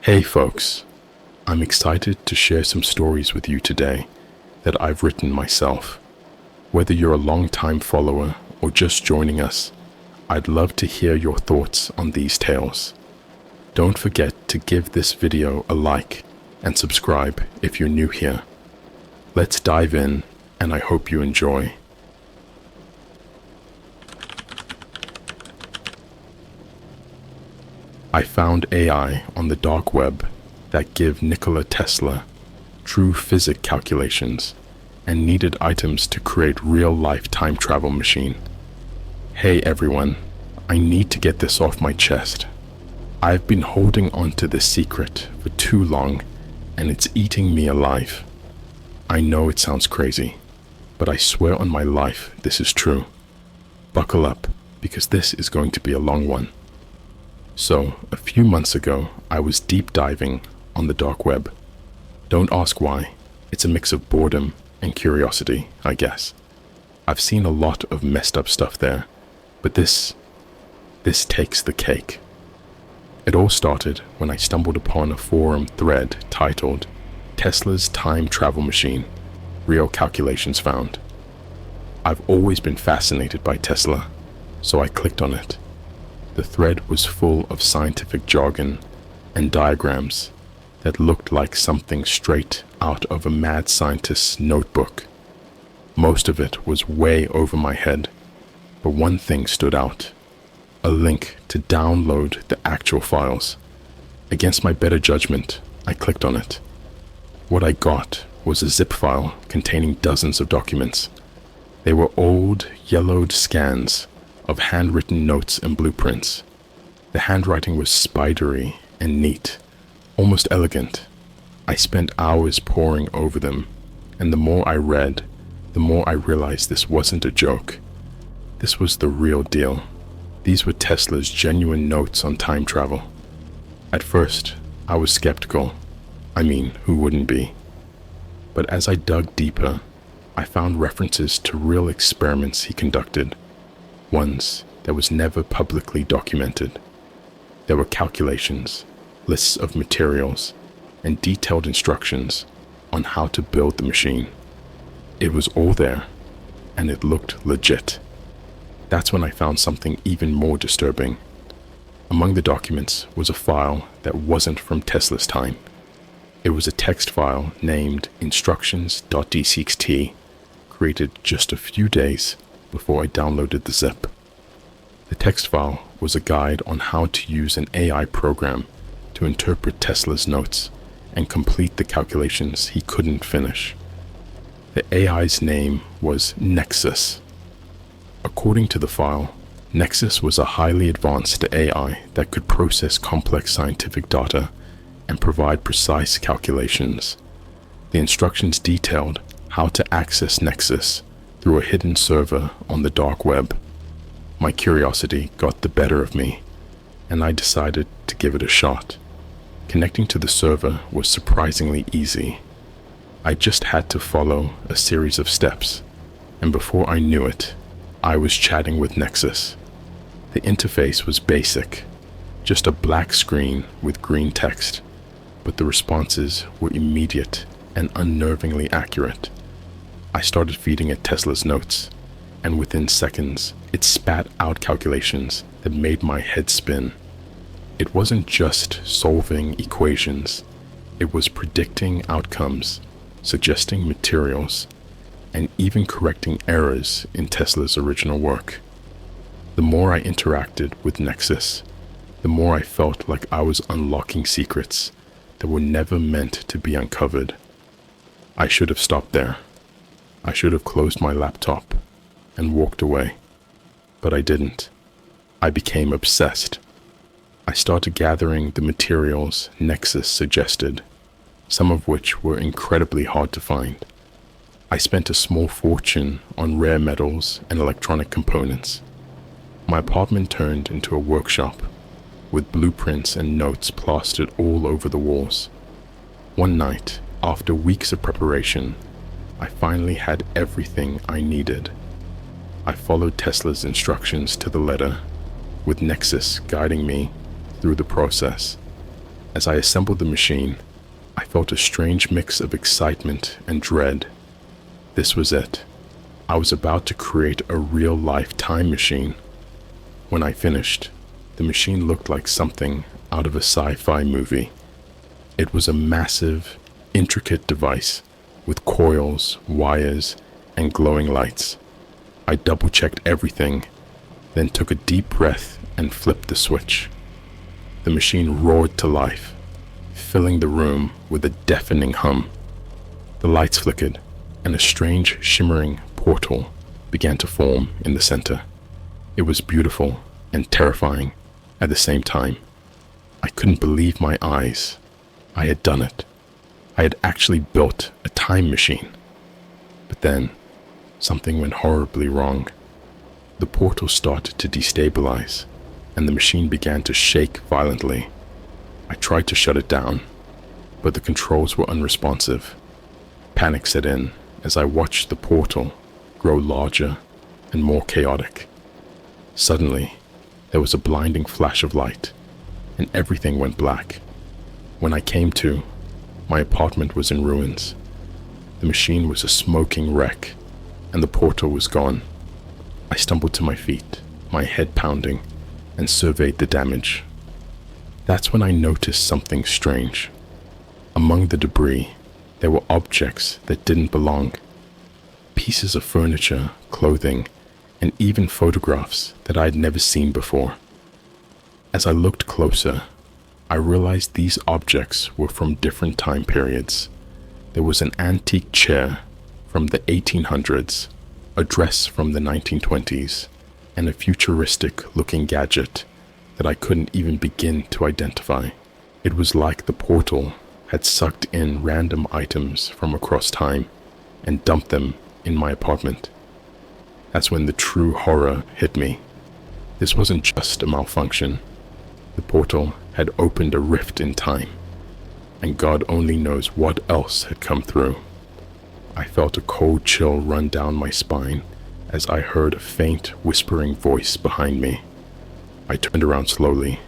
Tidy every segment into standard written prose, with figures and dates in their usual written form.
Hey folks, I'm excited to share some stories with you today that I've written myself. Whether you're a long-time follower or just joining us, I'd love to hear your thoughts on these tales. Don't forget to give this video a like and subscribe if you're new here. Let's dive in, and I hope you enjoy. I found AI on the dark web that give Nikola Tesla true physics calculations and needed items to create real-life time travel machine. Hey everyone, I need to get this off my chest. I've been holding on to this secret for too long and it's eating me alive. I know it sounds crazy, but I swear on my life this is true. Buckle up, because this is going to be a long one. So, a few months ago, I was deep diving on the dark web. Don't ask why, it's a mix of boredom and curiosity, I guess. I've seen a lot of messed up stuff there, but this takes the cake. It all started when I stumbled upon a forum thread titled, Tesla's Time Travel Machine, Real Calculations Found. I've always been fascinated by Tesla, so I clicked on it. The thread was full of scientific jargon and diagrams that looked like something straight out of a mad scientist's notebook. Most of it was way over my head, but one thing stood out: a link to download the actual files. Against my better judgment, I clicked on it. What I got was a zip file containing dozens of documents. They were old, yellowed scans of handwritten notes and blueprints. The handwriting was spidery and neat, almost elegant. I spent hours poring over them, and the more I read, the more I realized this wasn't a joke. This was the real deal. These were Tesla's genuine notes on time travel. At first, I was skeptical. I mean, who wouldn't be? But as I dug deeper, I found references to real experiments he conducted, ones that was never publicly documented. There were calculations, lists of materials, and detailed instructions on how to build the machine. It was all there, and it looked legit. That's when I found something even more disturbing. Among the documents was a file that wasn't from Tesla's time. It was a text file named instructions.txt, created just a few days before I downloaded the zip. The text file was a guide on how to use an AI program to interpret Tesla's notes and complete the calculations he couldn't finish. The AI's name was Nexus. According to the file, Nexus was a highly advanced AI that could process complex scientific data and provide precise calculations. The instructions detailed how to access Nexus through a hidden server on the dark web. My curiosity got the better of me, and I decided to give it a shot. Connecting to the server was surprisingly easy. I just had to follow a series of steps, and before I knew it, I was chatting with Nexus. The interface was basic, just a black screen with green text, but the responses were immediate and unnervingly accurate. I started feeding it Tesla's notes, and within seconds, it spat out calculations that made my head spin. It wasn't just solving equations, it was predicting outcomes, suggesting materials, and even correcting errors in Tesla's original work. The more I interacted with Nexus, the more I felt like I was unlocking secrets that were never meant to be uncovered. I should have stopped there. I should have closed my laptop and walked away, but I didn't. I became obsessed. I started gathering the materials Nexus suggested, some of which were incredibly hard to find. I spent a small fortune on rare metals and electronic components. My apartment turned into a workshop, with blueprints and notes plastered all over the walls. One night, after weeks of preparation, I finally had everything I needed. I followed Tesla's instructions to the letter, with Nexus guiding me through the process. As I assembled the machine, I felt a strange mix of excitement and dread. This was it. I was about to create a real-life time machine. When I finished, the machine looked like something out of a sci-fi movie. It was a massive, intricate device with coils, wires, and glowing lights. I double-checked everything, then took a deep breath and flipped the switch. The machine roared to life, filling the room with a deafening hum. The lights flickered, and a strange, shimmering portal began to form in the center. It was beautiful and terrifying at the same time. I couldn't believe my eyes. I had done it. I had actually built a time machine. But then, something went horribly wrong. The portal started to destabilize, and the machine began to shake violently. I tried to shut it down, but the controls were unresponsive. Panic set in as I watched the portal grow larger and more chaotic. Suddenly, there was a blinding flash of light, and everything went black. When I came to, my apartment was in ruins. The machine was a smoking wreck, and the portal was gone. I stumbled to my feet, my head pounding, and surveyed the damage. That's when I noticed something strange. Among the debris, there were objects that didn't belong. Pieces of furniture, clothing, and even photographs that I had never seen before. As I looked closer, I realized these objects were from different time periods. There was an antique chair from the 1800s, a dress from the 1920s, and a futuristic-looking gadget that I couldn't even begin to identify. It was like the portal had sucked in random items from across time and dumped them in my apartment. That's when the true horror hit me. This wasn't just a malfunction. The portal had opened a rift in time, and God only knows what else had come through. I felt a cold chill run down my spine as I heard a faint, whispering voice behind me. I turned around slowly,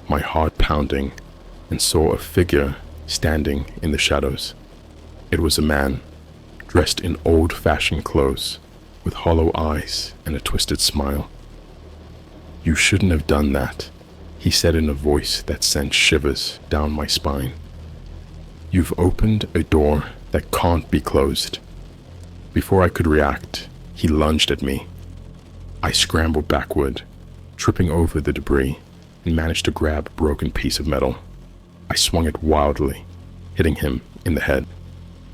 my heart pounding, and saw a figure standing in the shadows. It was a man, dressed in old-fashioned clothes, with hollow eyes and a twisted smile. "You shouldn't have done that," he said in a voice that sent shivers down my spine. "You've opened a door that can't be closed." Before I could react, he lunged at me. I scrambled backward, tripping over the debris, and managed to grab a broken piece of metal. I swung it wildly, hitting him in the head.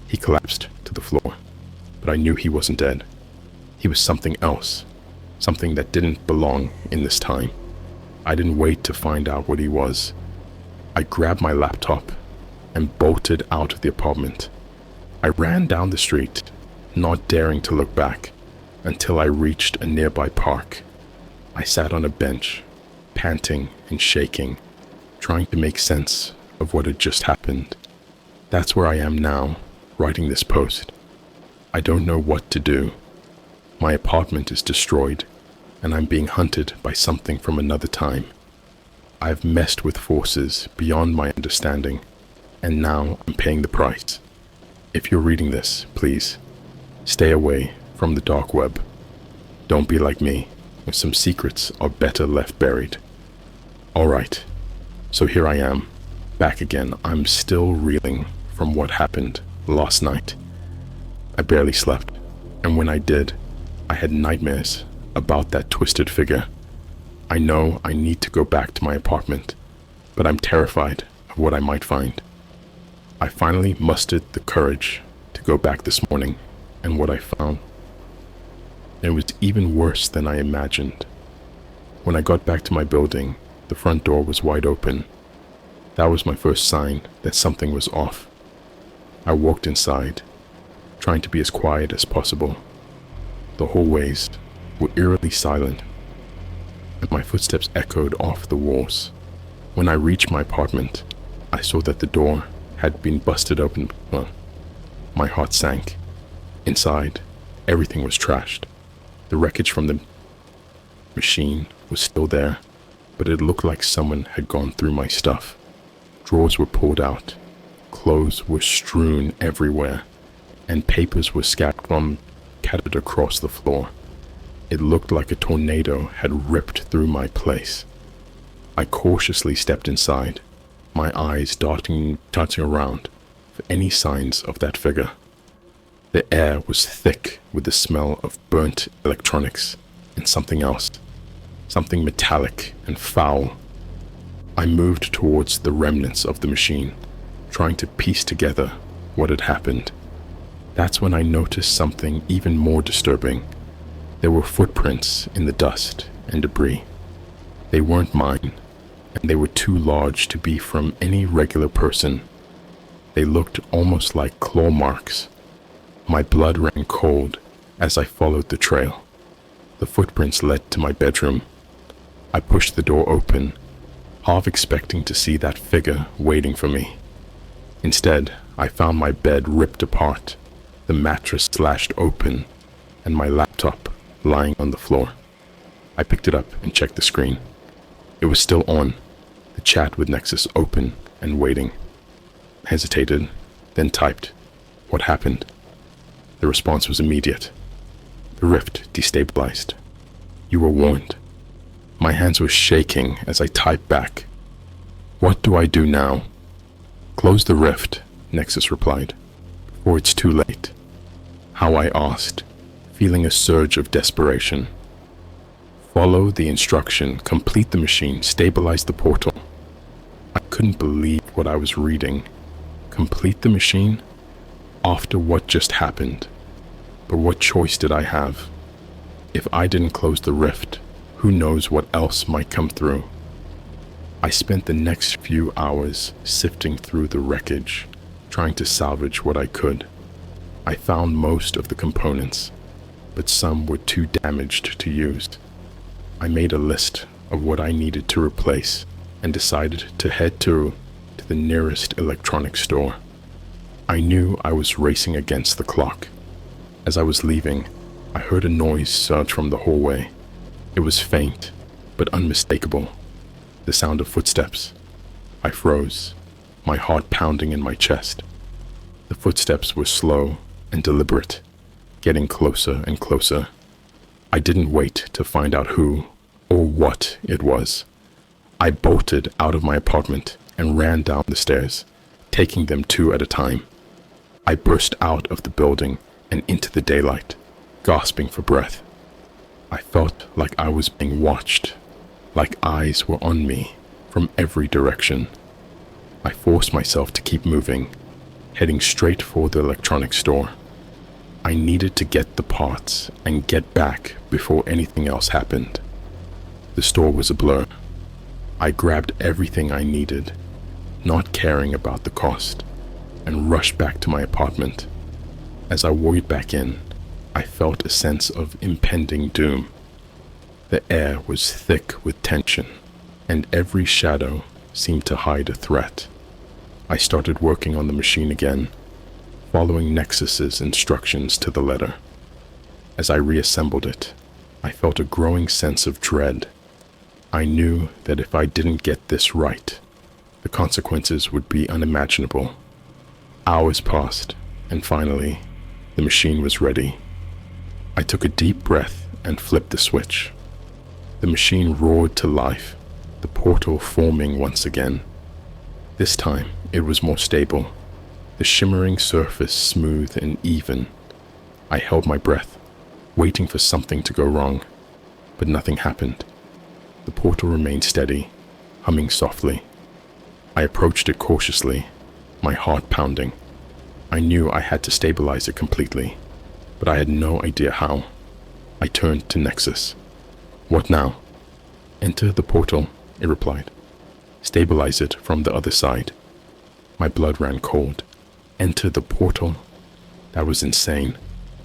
He collapsed to the floor, but I knew he wasn't dead. He was something else, something that didn't belong in this time. I didn't wait to find out what he was. I grabbed my laptop and bolted out of the apartment. I ran down the street, not daring to look back, until I reached a nearby park. I sat on a bench, panting and shaking, trying to make sense of what had just happened. That's where I am now, writing this post. I don't know what to do. My apartment is destroyed, and I'm being hunted by something from another time. I've messed with forces beyond my understanding, and now I'm paying the price. If you're reading this, please, stay away from the dark web. Don't be like me, where some secrets are better left buried. Alright, so here I am, back again. I'm still reeling from what happened last night. I barely slept, and when I did, I had nightmares about that twisted figure. I know I need to go back to my apartment, but I'm terrified of what I might find. I finally mustered the courage to go back this morning, and what I found, it was even worse than I imagined. When I got back to my building, the front door was wide open. That was my first sign that something was off. I walked inside, trying to be as quiet as possible. The hallways were eerily silent, and my footsteps echoed off the walls. When I reached my apartment, I saw that the door had been busted open. My heart sank. Inside, everything was trashed. The wreckage from the machine was still there, but it looked like someone had gone through my stuff, Drawers were pulled out, clothes were strewn everywhere, and papers were scattered across the floor. It looked like a tornado had ripped through my place. I cautiously stepped inside, my eyes darting around for any signs of that figure. The air was thick with the smell of burnt electronics and something else, something metallic and foul. I moved towards the remnants of the machine, trying to piece together what had happened. That's when I noticed something even more disturbing. There were footprints in the dust and debris. They weren't mine, and they were too large to be from any regular person. They looked almost like claw marks. My blood ran cold as I followed the trail. The footprints led to my bedroom. I pushed the door open, half expecting to see that figure waiting for me. Instead, I found my bed ripped apart, the mattress slashed open, and my laptop lying on the floor. I picked it up and checked the screen. It was still on, the chat with Nexus open and waiting. I hesitated, then typed, "What happened?" The response was immediate. "The rift destabilized. You were warned." My hands were shaking as I typed back, "What do I do now?" "Close the rift," Nexus replied, "before it's too late." How I asked, feeling a surge of desperation. "Follow the instruction, complete the machine, stabilize the portal." I couldn't believe what I was reading. Complete the machine? After what just happened? But what choice did I have? If I didn't close the rift, who knows what else might come through? I spent the next few hours sifting through the wreckage, trying to salvage what I could. I found most of the components, but some were too damaged to use. I made a list of what I needed to replace and decided to head to the nearest electronics store. I knew I was racing against the clock. As I was leaving, I heard a noise surge from the hallway. It was faint, but unmistakable. The sound of footsteps. I froze, my heart pounding in my chest. The footsteps were slow and deliberate, getting closer and closer. I didn't wait to find out who or what it was. I bolted out of my apartment and ran down the stairs, taking them two at a time. I burst out of the building and into the daylight, gasping for breath. I felt like I was being watched, like eyes were on me from every direction. I forced myself to keep moving, heading straight for the electronics store. I needed to get the parts and get back before anything else happened. The store was a blur. I grabbed everything I needed, not caring about the cost, and rushed back to my apartment. As I walked back in, I felt a sense of impending doom. The air was thick with tension, and every shadow seemed to hide a threat. I started working on the machine again, following Nexus's instructions to the letter. As I reassembled it, I felt a growing sense of dread. I knew that if I didn't get this right, the consequences would be unimaginable. Hours passed, and finally, the machine was ready. I took a deep breath and flipped the switch. The machine roared to life, the portal forming once again. This time, it was more stable, the shimmering surface smooth and even. I held my breath, waiting for something to go wrong, but nothing happened. The portal remained steady, humming softly. I approached it cautiously, my heart pounding. I knew I had to stabilize it completely, but I had no idea how. I turned to Nexus. "What now?" "Enter the portal," it replied. "Stabilize it from the other side." My blood ran cold. Enter the portal? That was insane.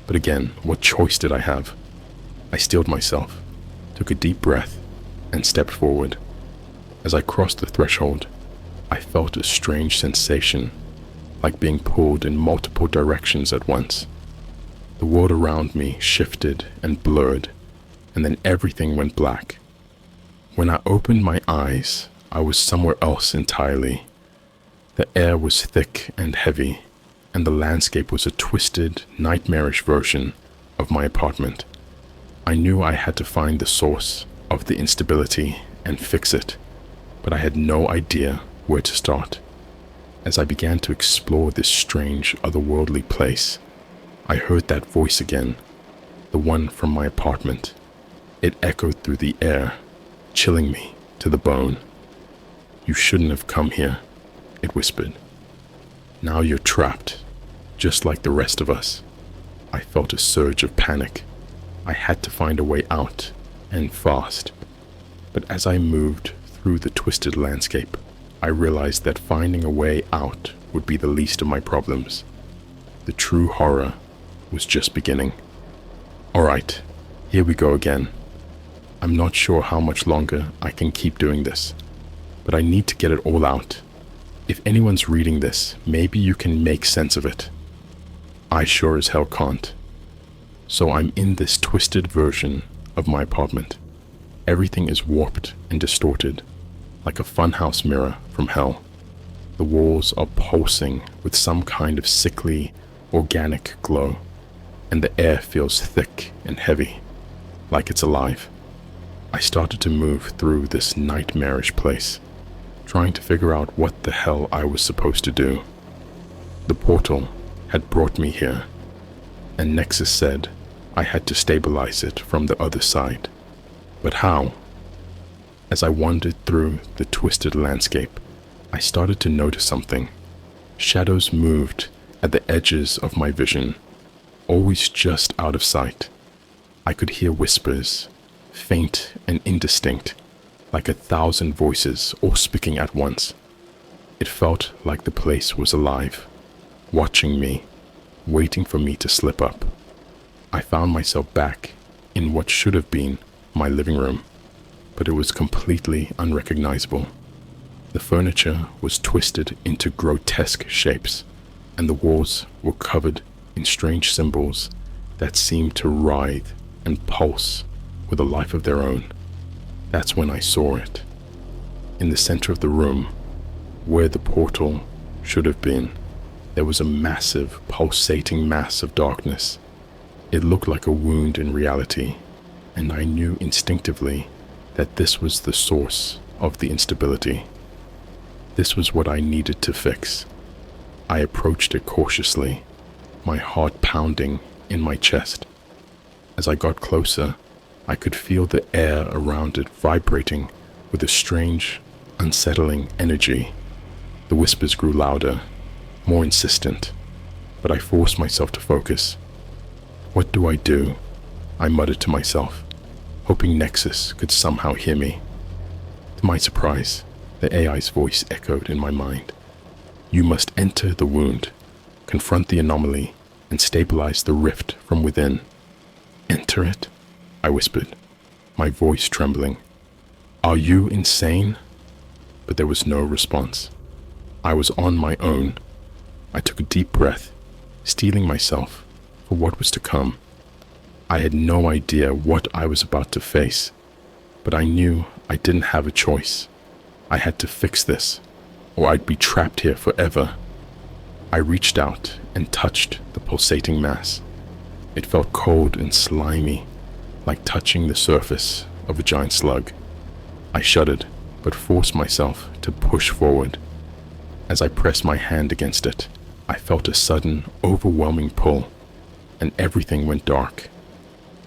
But again, what choice did I have? I steeled myself, took a deep breath, and stepped forward. As I crossed the threshold, I felt a strange sensation, like being pulled in multiple directions at once. The world around me shifted and blurred, and then everything went black. When I opened my eyes, I was somewhere else entirely. The air was thick and heavy, and the landscape was a twisted, nightmarish version of my apartment. I knew I had to find the source of the instability and fix it, but I had no idea where to start. As I began to explore this strange, otherworldly place, I heard that voice again, the one from my apartment. It echoed through the air, chilling me to the bone. "You shouldn't have come here," it whispered. "Now you're trapped, just like the rest of us." I felt a surge of panic. I had to find a way out, and fast. But as I moved through the twisted landscape, I realized that finding a way out would be the least of my problems. The true horror was just beginning. All right, here we go again. I'm not sure how much longer I can keep doing this, but I need to get it all out. If anyone's reading this, maybe you can make sense of it. I sure as hell can't. So I'm in this twisted version of my apartment. Everything is warped and distorted, like a funhouse mirror from hell. The walls are pulsing with some kind of sickly, organic glow, and the air feels thick and heavy, like it's alive. I started to move through this nightmarish place, trying to figure out what the hell I was supposed to do. The portal had brought me here, and Nexus said I had to stabilize it from the other side. But how? As I wandered through the twisted landscape, I started to notice something. Shadows moved at the edges of my vision, always just out of sight. I could hear whispers, faint and indistinct, like 1,000 voices all speaking at once. It felt like the place was alive, watching me, waiting for me to slip up. I found myself back in what should have been my living room, but it was completely unrecognizable. The furniture was twisted into grotesque shapes, and the walls were covered in strange symbols that seemed to writhe and pulse with a life of their own. That's when I saw it. In the center of the room, where the portal should have been, there was a massive, pulsating mass of darkness. It looked like a wound in reality, and I knew instinctively that this was the source of the instability. This was what I needed to fix. I approached it cautiously, my heart pounding in my chest. As I got closer, I could feel the air around it vibrating with a strange, unsettling energy. The whispers grew louder, more insistent, but I forced myself to focus. "What do I do?" I muttered to myself, hoping Nexus could somehow hear me. To my surprise, the AI's voice echoed in my mind. "You must enter the wound, confront the anomaly, and stabilize the rift from within." "Enter it?" I whispered, my voice trembling. "Are you insane?" But there was no response. I was on my own. I took a deep breath, steeling myself for what was to come. I had no idea what I was about to face, but I knew I didn't have a choice. I had to fix this, or I'd be trapped here forever. I reached out and touched the pulsating mass. It felt cold and slimy, like touching the surface of a giant slug. I shuddered, but forced myself to push forward. As I pressed my hand against it, I felt a sudden, overwhelming pull, and everything went dark.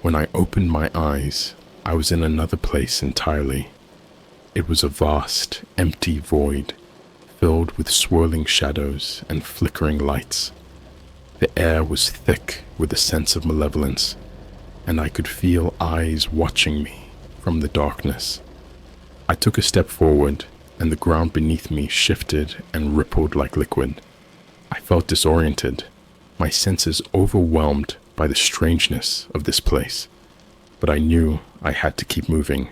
When I opened my eyes, I was in another place entirely. It was a vast, empty void, filled with swirling shadows and flickering lights. The air was thick with a sense of malevolence, and I could feel eyes watching me from the darkness. I took a step forward, and the ground beneath me shifted and rippled like liquid. I felt disoriented, my senses overwhelmed by the strangeness of this place. But I knew I had to keep moving.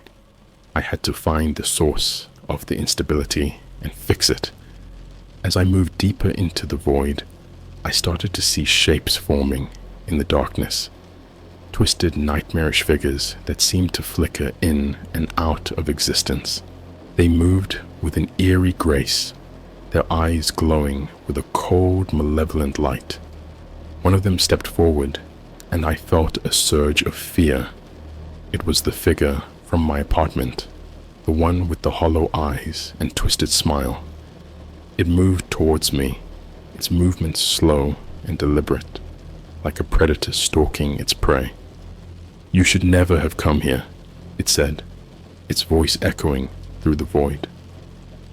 I had to find the source of the instability and fix it. As I moved deeper into the void, I started to see shapes forming in the darkness. Twisted, nightmarish figures that seemed to flicker in and out of existence. They moved with an eerie grace, their eyes glowing with a cold, malevolent light. One of them stepped forward, and I felt a surge of fear. It was the figure from my apartment, the one with the hollow eyes and twisted smile. It moved towards me, its movements slow and deliberate, like a predator stalking its prey. "You should never have come here," it said, its voice echoing through the void.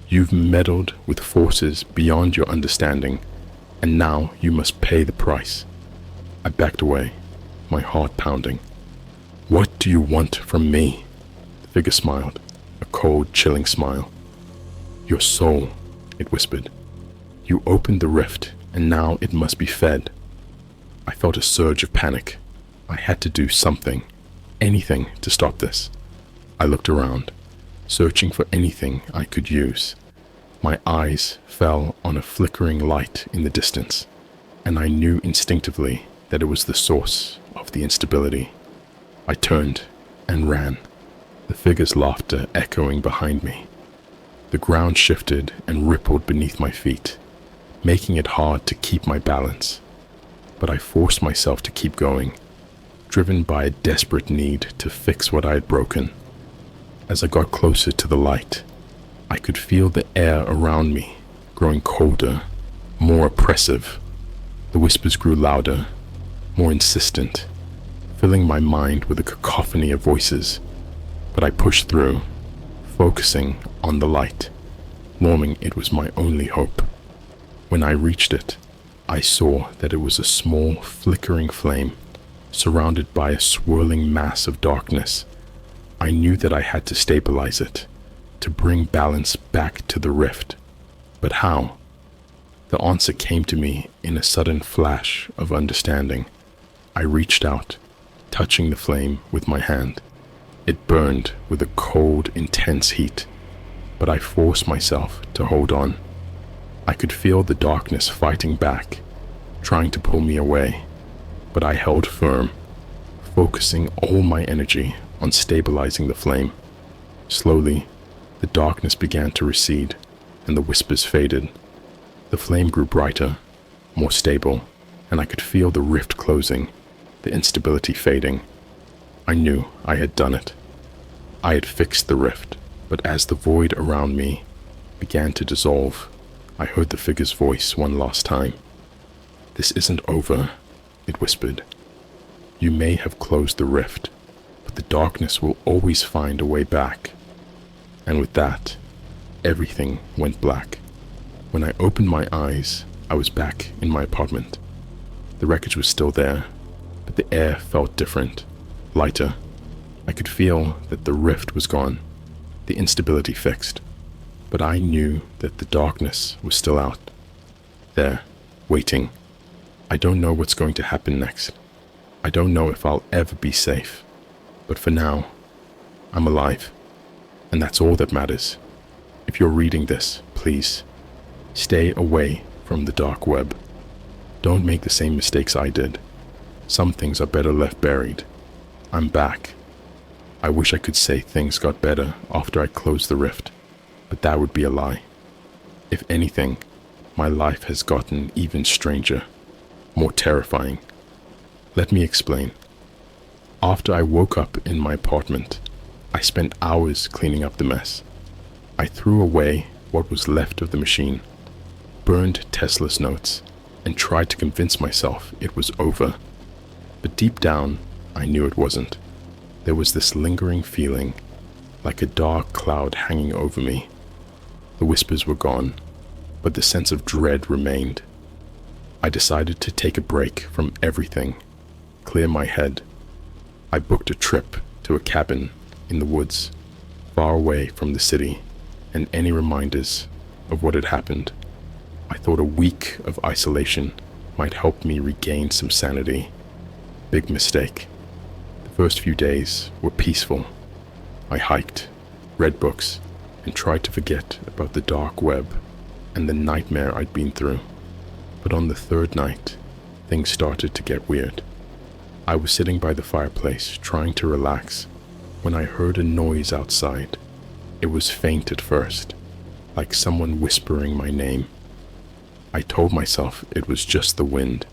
"You've meddled with forces beyond your understanding, and now you must pay the price." I backed away, my heart pounding. "What do you want from me?" The figure smiled, a cold, chilling smile. "Your soul," it whispered. "You opened the rift, and now it must be fed." I felt a surge of panic. I had to do something, anything to stop this. I looked around, searching for anything I could use. My eyes fell on a flickering light in the distance, and I knew instinctively that it was the source of the instability. I turned and ran, the figure's laughter echoing behind me. The ground shifted and rippled beneath my feet, making it hard to keep my balance. But I forced myself to keep going, driven by a desperate need to fix what I had broken. As I got closer to the light, I could feel the air around me growing colder, more oppressive. The whispers grew louder, more insistent, filling my mind with a cacophony of voices. But I pushed through, focusing on the light, knowing it was my only hope. When I reached it, I saw that it was a small, flickering flame, surrounded by a swirling mass of darkness. I knew that I had to stabilize it, to bring balance back to the rift. But how? The answer came to me in a sudden flash of understanding. I reached out, touching the flame with my hand. It burned with a cold, intense heat, but I forced myself to hold on. I could feel the darkness fighting back, trying to pull me away, but I held firm, focusing all my energy on stabilizing the flame. Slowly, the darkness began to recede, and the whispers faded. The flame grew brighter, more stable, and I could feel the rift closing, the instability fading. I knew I had done it. I had fixed the rift, but as the void around me began to dissolve, I heard the figure's voice one last time. "This isn't over," it whispered. "You may have closed the rift, but the darkness will always find a way back." And with that, everything went black. When I opened my eyes, I was back in my apartment. The wreckage was still there, but the air felt different, lighter. I could feel that the rift was gone, the instability fixed, but I knew that the darkness was still out, there, waiting. I don't know what's going to happen next. I don't know if I'll ever be safe, but for now, I'm alive, and that's all that matters. If you're reading this, please, stay away from the dark web. Don't make the same mistakes I did. Some things are better left buried. I'm back. I wish I could say things got better after I closed the rift, but that would be a lie. If anything, my life has gotten even stranger, more terrifying. Let me explain. After I woke up in my apartment, I spent hours cleaning up the mess. I threw away what was left of the machine, burned Tesla's notes, and tried to convince myself it was over. But deep down, I knew it wasn't. There was this lingering feeling, like a dark cloud hanging over me. The whispers were gone, but the sense of dread remained. I decided to take a break from everything, clear my head. I booked a trip to a cabin in the woods, far away from the city and any reminders of what had happened. I thought a week of isolation might help me regain some sanity. Big mistake. The first few days were peaceful. I hiked, read books, and tried to forget about the dark web and the nightmare I'd been through. But on the third night, things started to get weird. I was sitting by the fireplace trying to relax when I heard a noise outside. It was faint at first, like someone whispering my name. I told myself it was just the wind,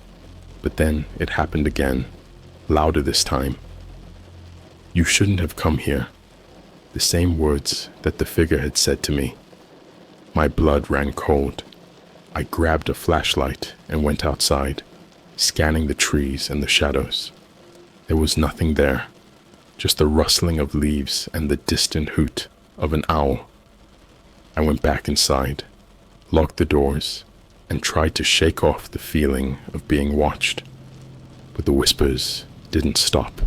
but then it happened again, louder this time. "You shouldn't have come here." The same words that the figure had said to me. My blood ran cold. I grabbed a flashlight and went outside, scanning the trees and the shadows. There was nothing there, just the rustling of leaves and the distant hoot of an owl. I went back inside, locked the doors, and tried to shake off the feeling of being watched. But the whispers didn't stop.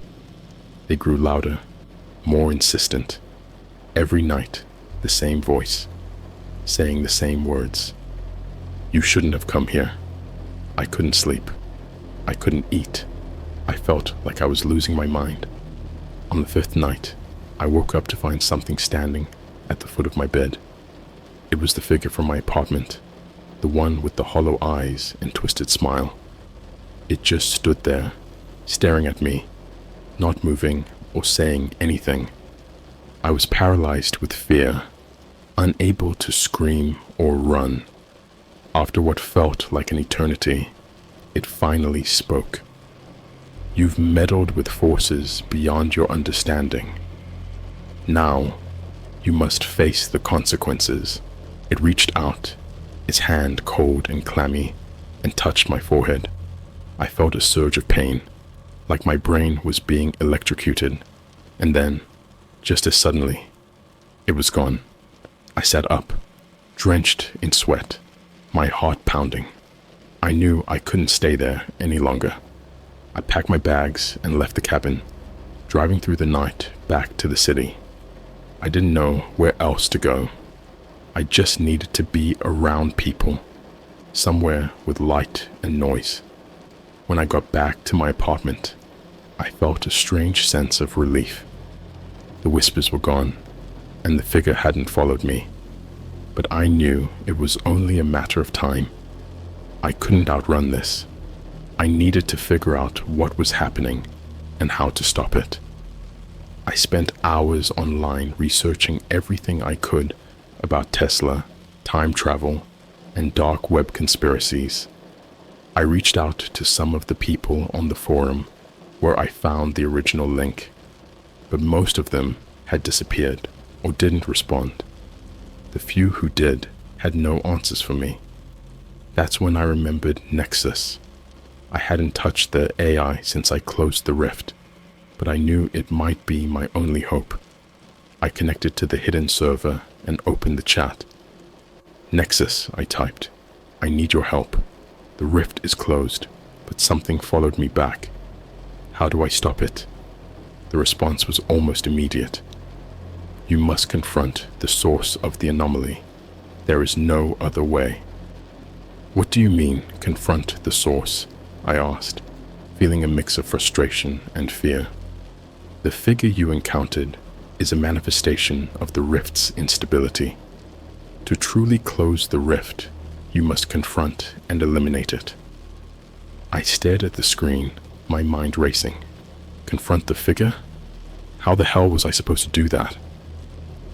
They grew louder, more insistent. Every night, the same voice, saying the same words. "You shouldn't have come here." I couldn't sleep. I couldn't eat. I felt like I was losing my mind. On the 5th night, I woke up to find something standing at the foot of my bed. It was the figure from my apartment, the one with the hollow eyes and twisted smile. It just stood there, staring at me, not moving or saying anything. I was paralyzed with fear, unable to scream or run. After what felt like an eternity, it finally spoke. "You've meddled with forces beyond your understanding. Now, you must face the consequences." It reached out, its hand cold and clammy, and touched my forehead. I felt a surge of pain, like my brain was being electrocuted, and then, just as suddenly, it was gone. I sat up, drenched in sweat, my heart pounding. I knew I couldn't stay there any longer. I packed my bags and left the cabin, driving through the night back to the city. I didn't know where else to go. I just needed to be around people, somewhere with light and noise. When I got back to my apartment, I felt a strange sense of relief. The whispers were gone, and the figure hadn't followed me. But I knew it was only a matter of time. I couldn't outrun this. I needed to figure out what was happening and how to stop it. I spent hours online researching everything I could about Tesla, time travel, and dark web conspiracies. I reached out to some of the people on the forum where I found the original link, but most of them had disappeared or didn't respond. The few who did had no answers for me. That's when I remembered Nexus. I hadn't touched the AI since I closed the rift, but I knew it might be my only hope. I connected to the hidden server and opened the chat. "Nexus," I typed. "I need your help. The rift is closed, but something followed me back. How do I stop it?" The response was almost immediate. "You must confront the source of the anomaly. There is no other way." "What do you mean, confront the source?" I asked, feeling a mix of frustration and fear. "The figure you encountered is a manifestation of the rift's instability. To truly close the rift, you must confront and eliminate it." I stared at the screen, my mind racing. Confront the figure? How the hell was I supposed to do that?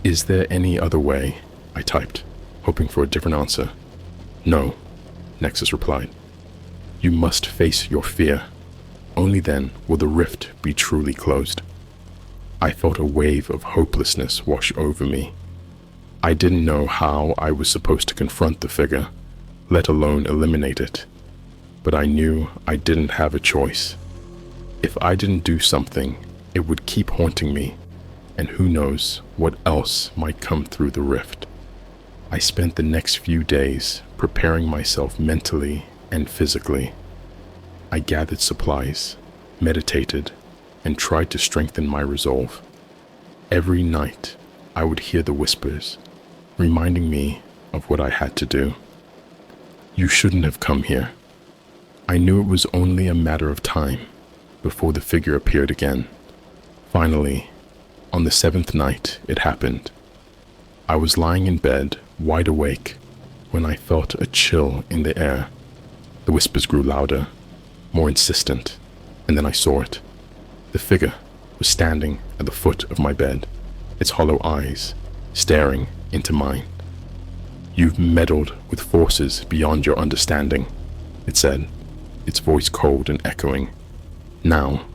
"Is there any other way?" I typed, hoping for a different answer. "No," Nexus replied. "You must face your fear. Only then will the rift be truly closed." I felt a wave of hopelessness wash over me. I didn't know how I was supposed to confront the figure, let alone eliminate it. But I knew I didn't have a choice. If I didn't do something, it would keep haunting me, and who knows what else might come through the rift. I spent the next few days preparing myself mentally and physically. I gathered supplies, meditated, and tried to strengthen my resolve. Every night, I would hear the whispers, reminding me of what I had to do. "You shouldn't have come here." I knew it was only a matter of time before the figure appeared again. Finally, on the 7th night, it happened. I was lying in bed, wide awake, when I felt a chill in the air. The whispers grew louder, more insistent, and then I saw it. The figure was standing at the foot of my bed, its hollow eyes staring into mine. "You've meddled with forces beyond your understanding," it said, its voice cold and echoing. "Now,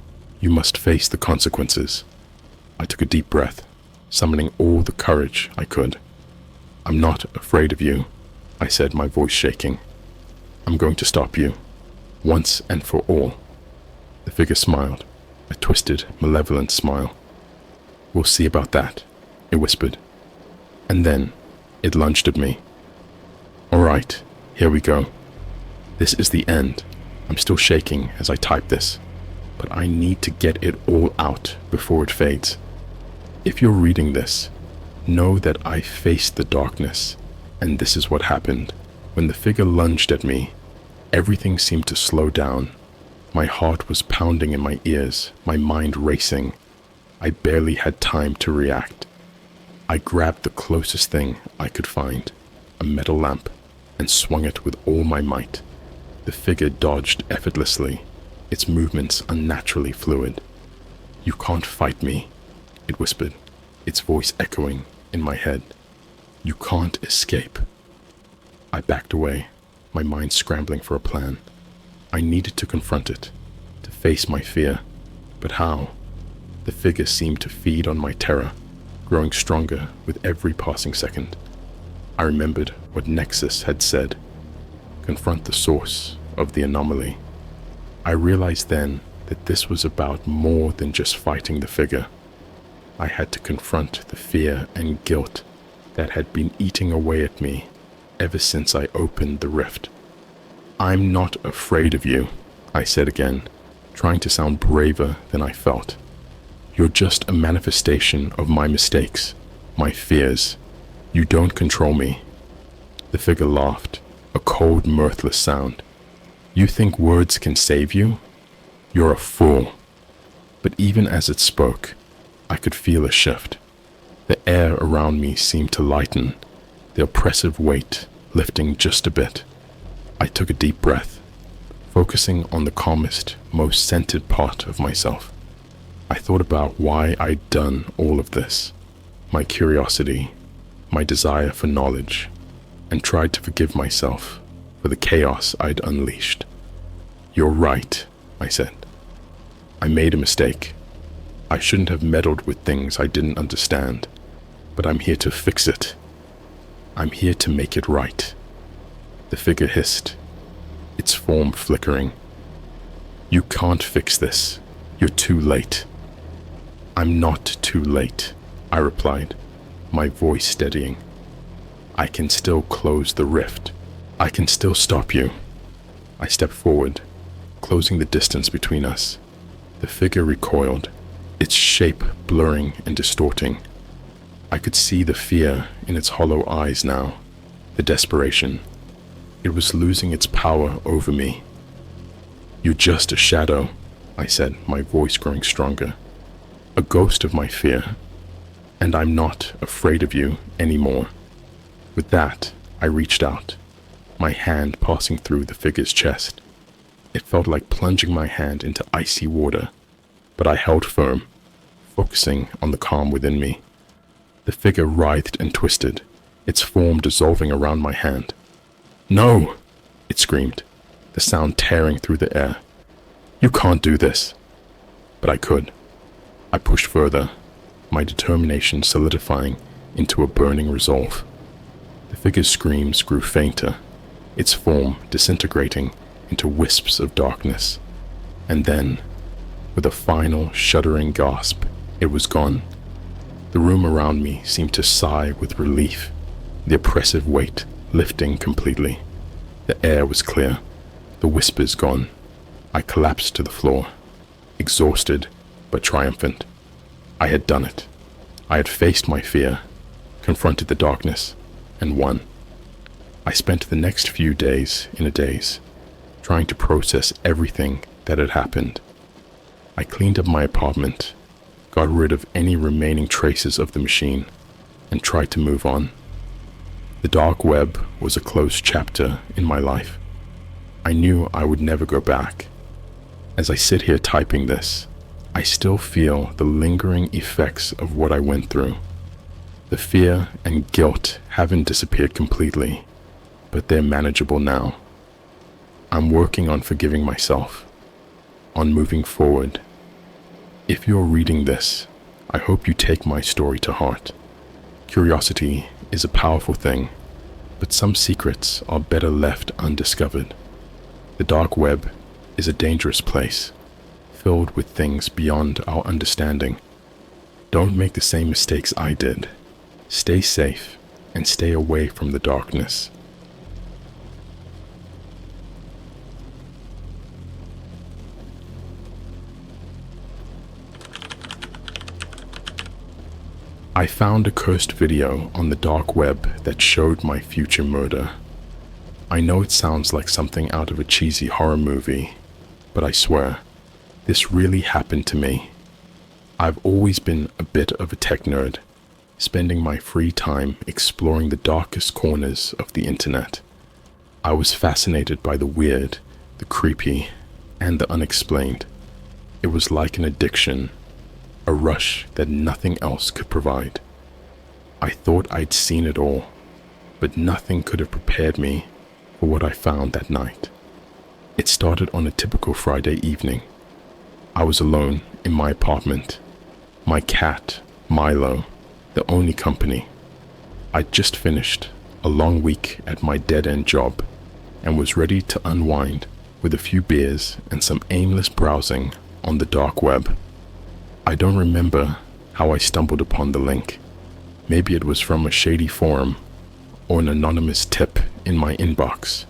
you must face the consequences." I took a deep breath, summoning all the courage I could. "I'm not afraid of you," I said, my voice shaking. "I'm going to stop you, once and for all." The figure smiled, a twisted, malevolent smile. "We'll see about that," it whispered. And then it lunged at me. "All right, here we go. This is the end." I'm still shaking as I type this, but I need to get it all out before it fades. If you're reading this, know that I faced the darkness, and this is what happened. When the figure lunged at me, everything seemed to slow down. My heart was pounding in my ears, my mind racing. I barely had time to react. I grabbed the closest thing I could find, a metal lamp, and swung it with all my might. The figure dodged effortlessly, its movements unnaturally fluid. "You can't fight me," it whispered, its voice echoing in my head. "You can't escape." I backed away, my mind scrambling for a plan. I needed to confront it, to face my fear. But how? The figure seemed to feed on my terror, growing stronger with every passing second. I remembered what Nexus had said: confront the source of the anomaly. I realized then that this was about more than just fighting the figure. I had to confront the fear and guilt that had been eating away at me ever since I opened the rift. "I'm not afraid of you," I said again, trying to sound braver than I felt. "You're just a manifestation of my mistakes, my fears. You don't control me." The figure laughed, a cold, mirthless sound. "You think words can save you? You're a fool." But even as it spoke, I could feel a shift. The air around me seemed to lighten, the oppressive weight lifting just a bit. I took a deep breath, focusing on the calmest, most centered part of myself. I thought about why I'd done all of this, my curiosity, my desire for knowledge, and tried to forgive myself for the chaos I'd unleashed. "You're right," I said. "I made a mistake. I shouldn't have meddled with things I didn't understand, but I'm here to fix it. I'm here to make it right." The figure hissed, its form flickering. "You can't fix this. You're too late." "I'm not too late," I replied, my voice steadying. "I can still close the rift. I can still stop you." I stepped forward, closing the distance between us. The figure recoiled, its shape blurring and distorting. I could see the fear in its hollow eyes now, the desperation. It was losing its power over me. "You're just a shadow," I said, my voice growing stronger. "A ghost of my fear, and I'm not afraid of you anymore." With that, I reached out, my hand passing through the figure's chest. It felt like plunging my hand into icy water, but I held firm, focusing on the calm within me. The figure writhed and twisted, its form dissolving around my hand. "No!" it screamed, the sound tearing through the air. "You can't do this." But I could. I pushed further, my determination solidifying into a burning resolve. The figure's screams grew fainter, its form disintegrating into wisps of darkness. And then, with a final shuddering gasp, it was gone. The room around me seemed to sigh with relief, the oppressive weight lifting completely. The air was clear, the whispers gone. I collapsed to the floor, exhausted but triumphant. I had done it. I had faced my fear, confronted the darkness, and won. I spent the next few days in a daze, trying to process everything that had happened. I cleaned up my apartment, got rid of any remaining traces of the machine, and tried to move on. The dark web was a closed chapter in my life. I knew I would never go back. As I sit here typing this, I still feel the lingering effects of what I went through. The fear and guilt haven't disappeared completely, but they're manageable now. I'm working on forgiving myself, on moving forward. If you're reading this, I hope you take my story to heart. Curiosity is a powerful thing, but some secrets are better left undiscovered. The dark web is a dangerous place, filled with things beyond our understanding. Don't make the same mistakes I did. Stay safe and stay away from the darkness. I found a cursed video on the dark web that showed my future murder. I know it sounds like something out of a cheesy horror movie, but I swear, this really happened to me. I've always been a bit of a tech nerd, spending my free time exploring the darkest corners of the internet. I was fascinated by the weird, the creepy, and the unexplained. It was like an addiction, a rush that nothing else could provide. I thought I'd seen it all, but nothing could have prepared me for what I found that night. It started on a typical Friday evening. I was alone in my apartment. My cat, Milo, the only company. I'd just finished a long week at my dead-end job and was ready to unwind with a few beers and some aimless browsing on the dark web. I don't remember how I stumbled upon the link. Maybe it was from a shady forum or an anonymous tip in my inbox.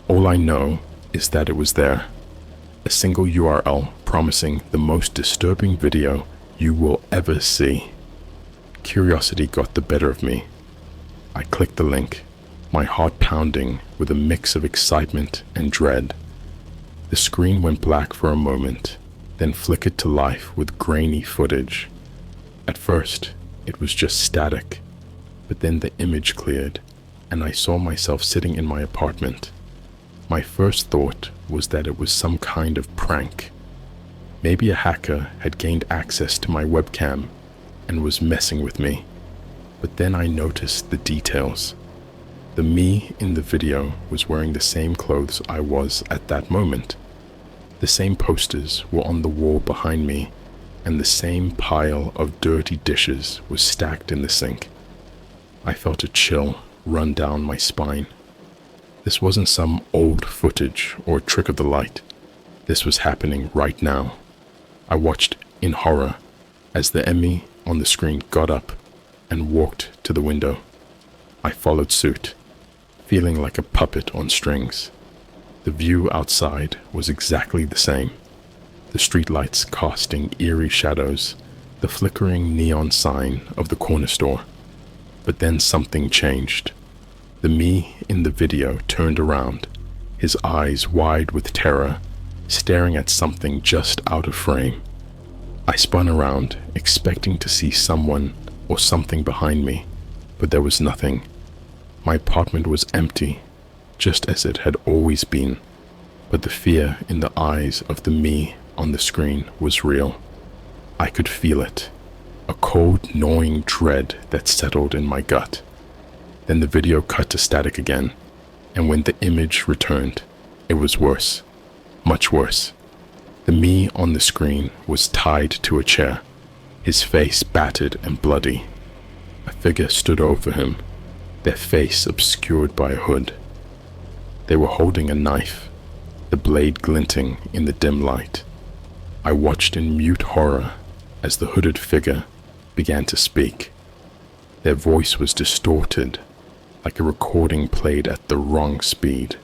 All I know is that it was there. A single URL promising the most disturbing video you will ever see. Curiosity got the better of me. I clicked the link, my heart pounding with a mix of excitement and dread. The screen went black for a moment, then flickered to life with grainy footage. At first, it was just static, but then the image cleared, and I saw myself sitting in my apartment. My first thought was that it was some kind of prank. Maybe a hacker had gained access to my webcam and was messing with me. But then I noticed the details. The me in the video was wearing the same clothes I was at that moment. The same posters were on the wall behind me, and the same pile of dirty dishes was stacked in the sink. I felt a chill run down my spine. This wasn't some old footage or a trick of the light. This was happening right now. I watched in horror as the Emmy on the screen got up and walked to the window. I followed suit, feeling like a puppet on strings. The view outside was exactly the same. The streetlights casting eerie shadows, the flickering neon sign of the corner store. But then something changed. The me in the video turned around, his eyes wide with terror, staring at something just out of frame. I spun around, expecting to see someone or something behind me, but there was nothing. My apartment was empty, just as it had always been, but the fear in the eyes of the me on the screen was real. I could feel it, a cold, gnawing dread that settled in my gut. Then the video cut to static again, and when the image returned, it was worse, much worse. The me on the screen was tied to a chair, his face battered and bloody. A figure stood over him, their face obscured by a hood. They were holding a knife, the blade glinting in the dim light. I watched in mute horror as the hooded figure began to speak. Their voice was distorted, like a recording played at the wrong speed.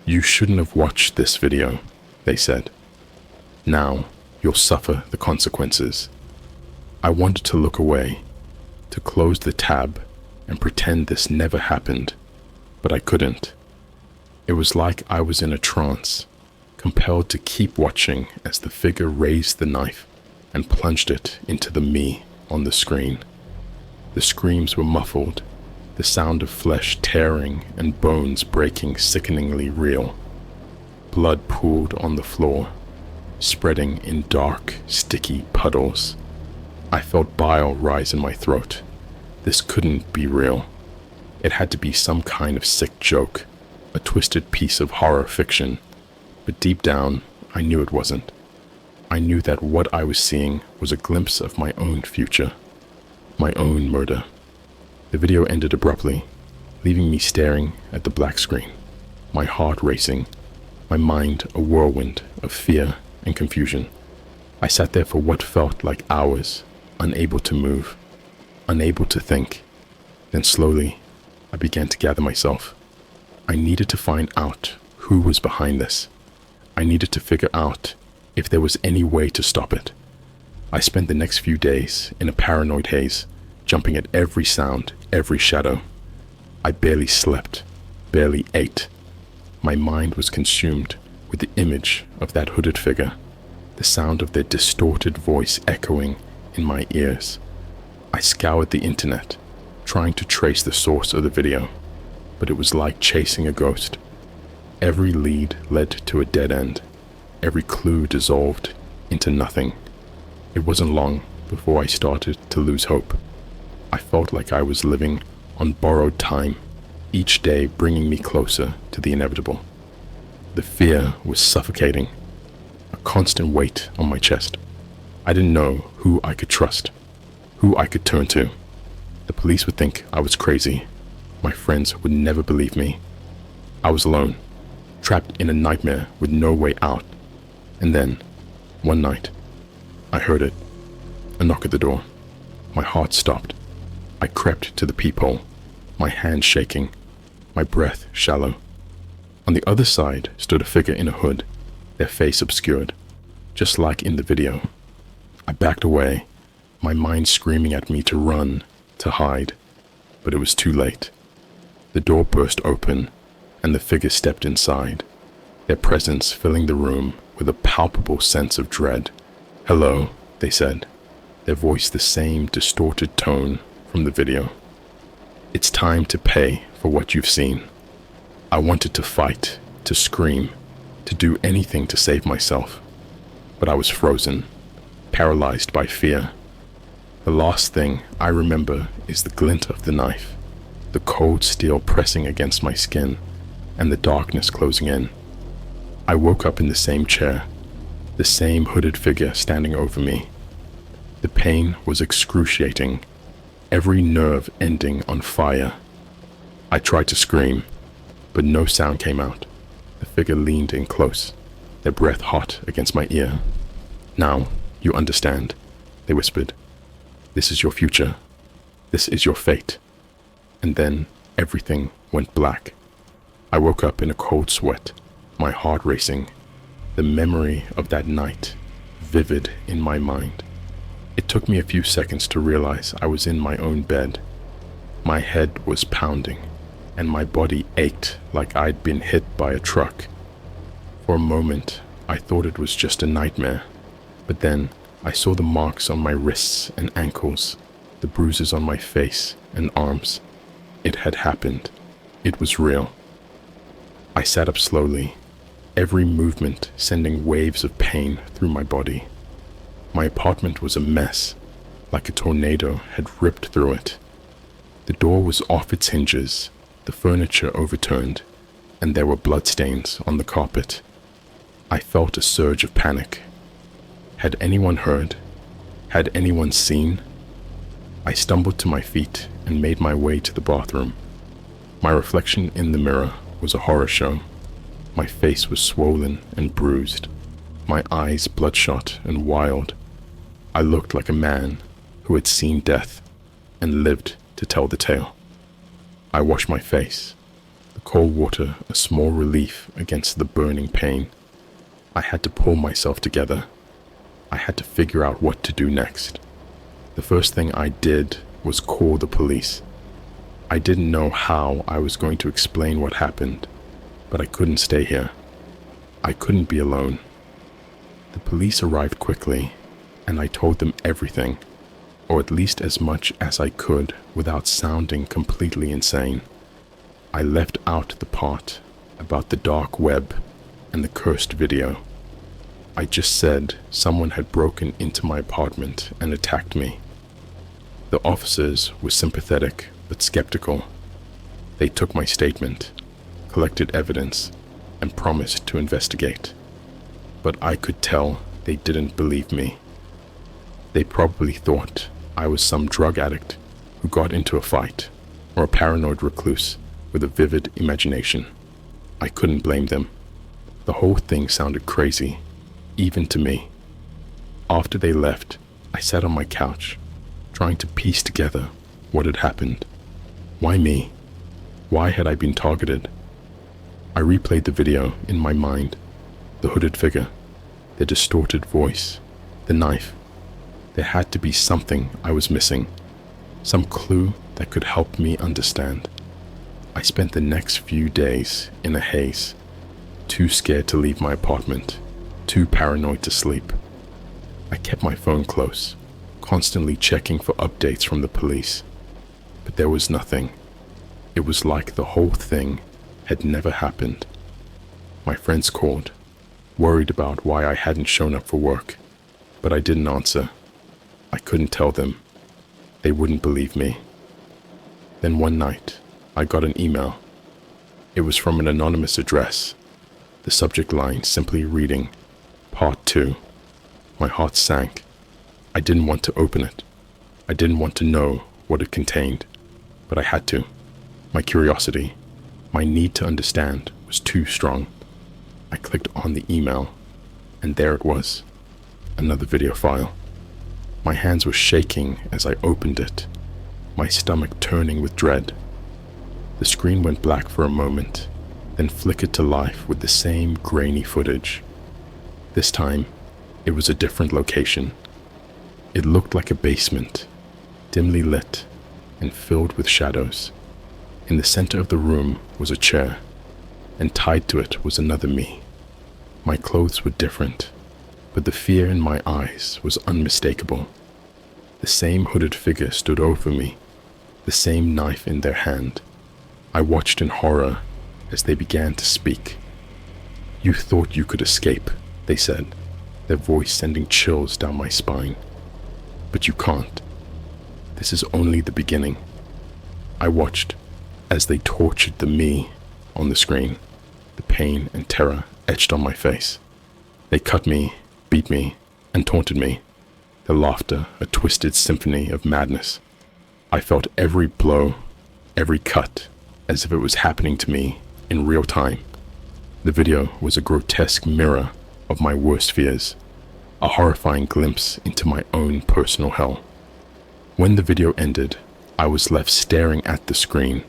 "You shouldn't have watched this video," they said. "Now you'll suffer the consequences." I wanted to look away, to close the tab and pretend this never happened, but I couldn't. It was like I was in a trance, compelled to keep watching as the figure raised the knife and plunged it into the me on the screen. The screams were muffled, the sound of flesh tearing and bones breaking sickeningly real. Blood pooled on the floor, spreading in dark, sticky puddles. I felt bile rise in my throat. This couldn't be real. It had to be some kind of sick joke, a twisted piece of horror fiction. But deep down, I knew it wasn't. I knew that what I was seeing was a glimpse of my own future, my own murder. The video ended abruptly, leaving me staring at the black screen, my heart racing, my mind a whirlwind of fear and confusion. I sat there for what felt like hours, unable to move, unable to think. Then slowly, I began to gather myself. I needed to find out who was behind this. I needed to figure out if there was any way to stop it. I spent the next few days in a paranoid haze, jumping at every sound, every shadow. I barely slept, barely ate. My mind was consumed with the image of that hooded figure, the sound of their distorted voice echoing in my ears. I scoured the internet, trying to trace the source of the video, but it was like chasing a ghost. Every lead led to a dead end. Every clue dissolved into nothing. It wasn't long before I started to lose hope. I felt like I was living on borrowed time, each day bringing me closer to the inevitable. The fear was suffocating, a constant weight on my chest. I didn't know who I could trust, who I could turn to. The police would think I was crazy. My friends would never believe me. I was alone, trapped in a nightmare with no way out. And then, one night, I heard it, a knock at the door. My heart stopped. I crept to the peephole, my hands shaking, my breath shallow. On the other side stood a figure in a hood, their face obscured, just like in the video. I backed away, my mind screaming at me to run, to hide, but it was too late. The door burst open, and the figure stepped inside, their presence filling the room with a palpable sense of dread. "Hello," they said, their voice the same distorted tone from the video. "It's time to pay for what you've seen." I wanted to fight, to scream, to do anything to save myself, but I was frozen, paralyzed by fear. The last thing I remember is the glint of the knife, the cold steel pressing against my skin, and the darkness closing in. I woke up in the same chair, the same hooded figure standing over me. The pain was excruciating, every nerve ending on fire. I tried to scream, but no sound came out. The figure leaned in close, their breath hot against my ear. "Now you understand," they whispered. "This is your future. This is your fate." And then everything went black. I woke up in a cold sweat, my heart racing, the memory of that night vivid in my mind. It took me a few seconds to realize I was in my own bed. My head was pounding, and my body ached like I'd been hit by a truck. For a moment, I thought it was just a nightmare, but then I saw the marks on my wrists and ankles, the bruises on my face and arms. It had happened. It was real. I sat up slowly, every movement sending waves of pain through my body. My apartment was a mess, like a tornado had ripped through it. The door was off its hinges, the furniture overturned, and there were bloodstains on the carpet. I felt a surge of panic. Had anyone heard? Had anyone seen? I stumbled to my feet and made my way to the bathroom. My reflection in the mirror was a horror show. My face was swollen and bruised, my eyes bloodshot and wild. I looked like a man who had seen death and lived to tell the tale. I washed my face, the cold water a small relief against the burning pain. I had to pull myself together. I had to figure out what to do next. The first thing I did was call the police. I didn't know how I was going to explain what happened, but I couldn't stay here. I couldn't be alone. The police arrived quickly, and I told them everything, or at least as much as I could without sounding completely insane. I left out the part about the dark web and the cursed video. I just said someone had broken into my apartment and attacked me. The officers were sympathetic but skeptical. They took my statement, collected evidence, and promised to investigate. But I could tell they didn't believe me. They probably thought I was some drug addict who got into a fight, or a paranoid recluse with a vivid imagination. I couldn't blame them. The whole thing sounded crazy, even to me. After they left, I sat on my couch, trying to piece together what had happened. Why me? Why had I been targeted? I replayed the video in my mind. The hooded figure, the distorted voice, the knife. There had to be something I was missing, some clue that could help me understand. I spent the next few days in a haze, too scared to leave my apartment, too paranoid to sleep. I kept my phone close, constantly checking for updates from the police. But there was nothing. It was like the whole thing had never happened. My friends called, worried about why I hadn't shown up for work, but I didn't answer. I couldn't tell them. They wouldn't believe me. Then one night, I got an email. It was from an anonymous address. The subject line simply reading, Part 2. My heart sank. I didn't want to open it. I didn't want to know what it contained, but I had to. My curiosity, my need to understand was too strong. I clicked on the email, and there it was, another video file. My hands were shaking as I opened it, my stomach turning with dread. The screen went black for a moment, then flickered to life with the same grainy footage. This time, it was a different location. It looked like a basement, dimly lit and filled with shadows. In the center of the room was a chair, and tied to it was another me. My clothes were different, but the fear in my eyes was unmistakable. The same hooded figure stood over me, the same knife in their hand. I watched in horror as they began to speak. "You thought you could escape," they said, their voice sending chills down my spine. "But you can't. This is only the beginning." I watched as they tortured the me on the screen, the pain and terror etched on my face. They cut me, beat me, and taunted me, their laughter a twisted symphony of madness. I felt every blow, every cut, as if it was happening to me in real time. The video was a grotesque mirror of my worst fears, a horrifying glimpse into my own personal hell. When the video ended, I was left staring at the screen,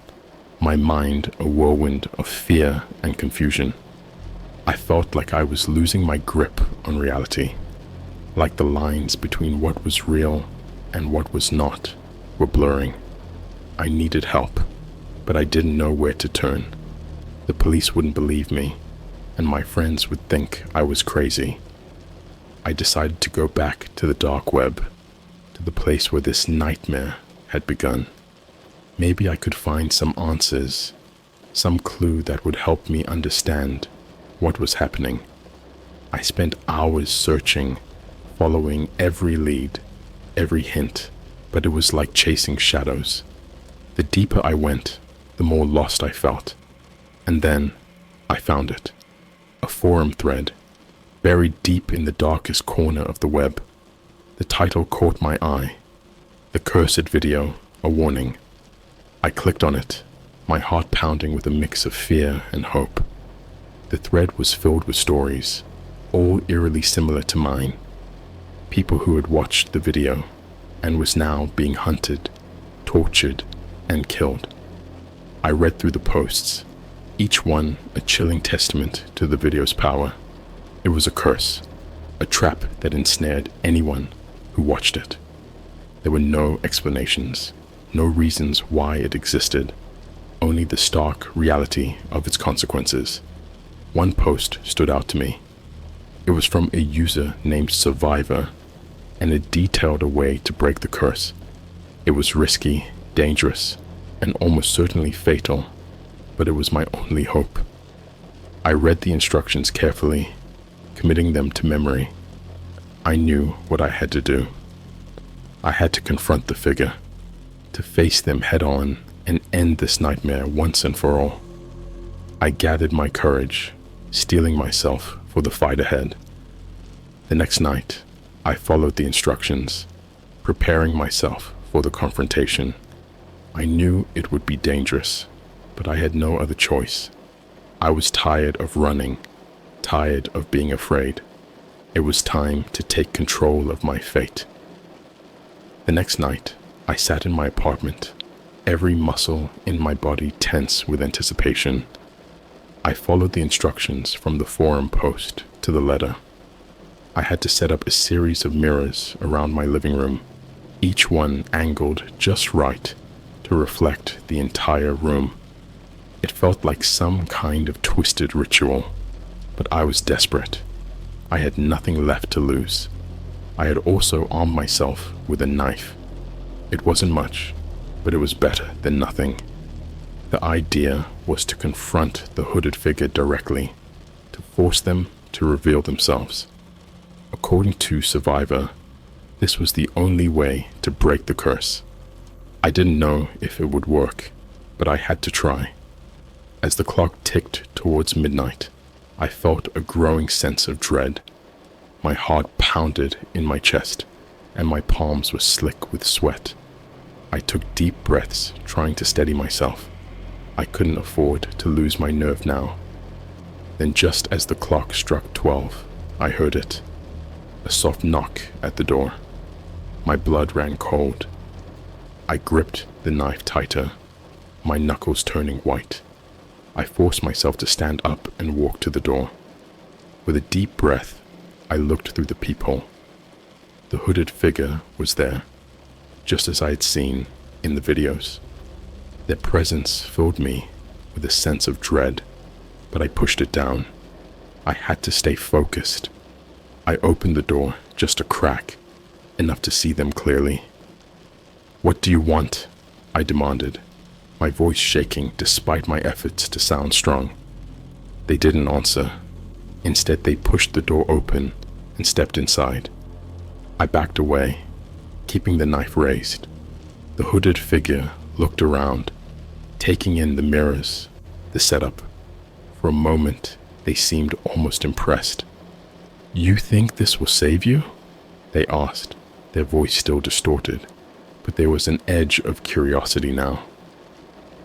my mind a whirlwind of fear and confusion. I felt like I was losing my grip on reality, like the lines between what was real and what was not were blurring. I needed help, but I didn't know where to turn. The police wouldn't believe me, and my friends would think I was crazy. I decided to go back to the dark web, to the place where this nightmare had begun. Maybe I could find some answers, some clue that would help me understand what was happening. I spent hours searching, following every lead, every hint, but it was like chasing shadows. The deeper I went, the more lost I felt. And then I found it. A forum thread, buried deep in the darkest corner of the web. The title caught my eye. The Cursed Video, a Warning. I clicked on it, my heart pounding with a mix of fear and hope. The thread was filled with stories, all eerily similar to mine. People who had watched the video and was now being hunted, tortured, and killed. I read through the posts, each one a chilling testament to the video's power. It was a curse, a trap that ensnared anyone who watched it. There were no explanations, no reasons why it existed, only the stark reality of its consequences. One post stood out to me. It was from a user named Survivor, and it detailed a way to break the curse. It was risky, dangerous, and almost certainly fatal, but it was my only hope. I read the instructions carefully, committing them to memory. I knew what I had to do. I had to confront the figure, to face them head on and end this nightmare once and for all. I gathered my courage, steeling myself for the fight ahead. The next night, I followed the instructions, preparing myself for the confrontation. I knew it would be dangerous, but I had no other choice. I was tired of running, tired of being afraid. It was time to take control of my fate. The next night, I sat in my apartment, every muscle in my body tense with anticipation. I followed the instructions from the forum post to the letter. I had to set up a series of mirrors around my living room, each one angled just right to reflect the entire room. It felt like some kind of twisted ritual, but I was desperate. I had nothing left to lose. I had also armed myself with a knife. It wasn't much, but it was better than nothing. The idea was to confront the hooded figure directly, to force them to reveal themselves. According to Survivor, this was the only way to break the curse. I didn't know if it would work, but I had to try. As the clock ticked towards midnight, I felt a growing sense of dread. My heart pounded in my chest, and my palms were slick with sweat. I took deep breaths, trying to steady myself. I couldn't afford to lose my nerve now. Then just as the clock struck 12, I heard it. A soft knock at the door. My blood ran cold. I gripped the knife tighter, my knuckles turning white. I forced myself to stand up and walk to the door. With a deep breath, I looked through the peephole. The hooded figure was there, just as I had seen in the videos. Their presence filled me with a sense of dread, but I pushed it down. I had to stay focused. I opened the door just a crack, enough to see them clearly. "What do you want?" I demanded, my voice shaking despite my efforts to sound strong. They didn't answer. Instead, they pushed the door open and stepped inside. I backed away, keeping the knife raised. The hooded figure looked around, taking in the mirrors, the setup. For a moment, they seemed almost impressed. "You think this will save you?" they asked, their voice still distorted, but there was an edge of curiosity now.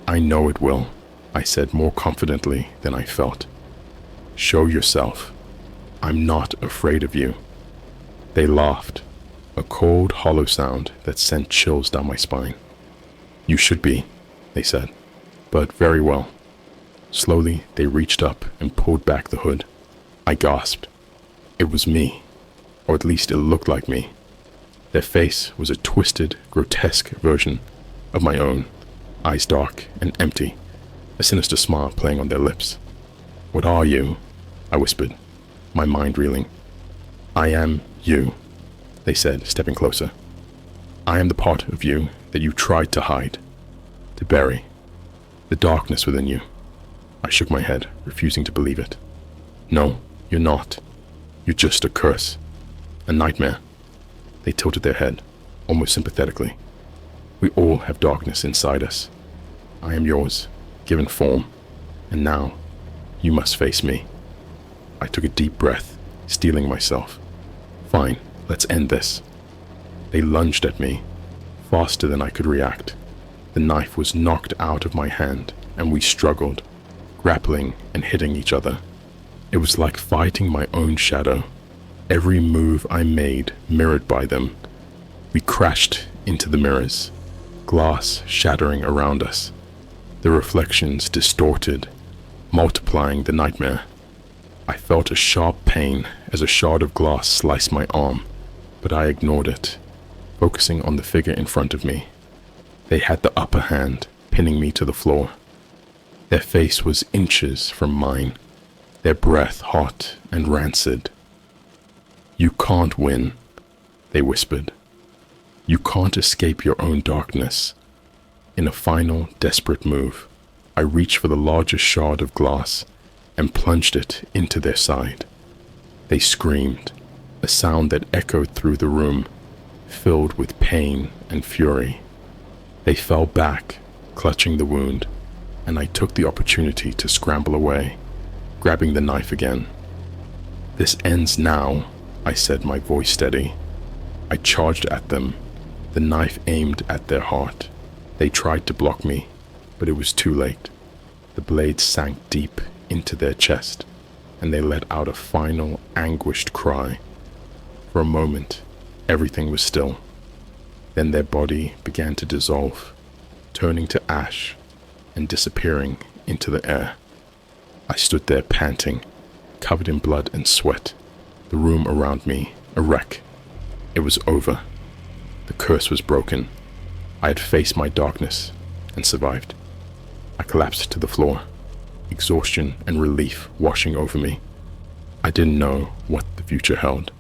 "I know it will," I said more confidently than I felt. "Show yourself. I'm not afraid of you." They laughed, a cold, hollow sound that sent chills down my spine. "You should be," they said, "but very well." Slowly, they reached up and pulled back the hood. I gasped. It was me, or at least it looked like me. Their face was a twisted, grotesque version of my own, eyes dark and empty, a sinister smile playing on their lips. "What are you?" I whispered, my mind reeling. "I am you," they said, stepping closer. "I am the part of you that you tried to hide, to bury, the darkness within you." I shook my head, refusing to believe it. "No, you're not. You're just a curse, a nightmare." They tilted their head, almost sympathetically. "We all have darkness inside us. I am yours, given form, and now you must face me." I took a deep breath, steeling myself. "Fine, let's end this." They lunged at me, faster than I could react. The knife was knocked out of my hand, and we struggled, grappling and hitting each other. It was like fighting my own shadow. Every move I made mirrored by them. We crashed into the mirrors, glass shattering around us. The reflections distorted, multiplying the nightmare. I felt a sharp pain as a shard of glass sliced my arm, but I ignored it, focusing on the figure in front of me. They had the upper hand, pinning me to the floor. Their face was inches from mine, their breath hot and rancid. "You can't win," they whispered. "You can't escape your own darkness." In a final, desperate move, I reached for the largest shard of glass and plunged it into their side. They screamed, a sound that echoed through the room, filled with pain and fury. They fell back, clutching the wound, and I took the opportunity to scramble away, grabbing the knife again. "This ends now," I said, my voice steady. I charged at them, the knife aimed at their heart. They tried to block me, but it was too late. The blade sank deep into their chest, and they let out a final, anguished cry. For a moment, everything was still. Then their body began to dissolve, turning to ash and disappearing into the air. I stood there panting, covered in blood and sweat, the room around me a wreck. It was over. The curse was broken. I had faced my darkness and survived. I collapsed to the floor, exhaustion and relief washing over me. I didn't know what the future held,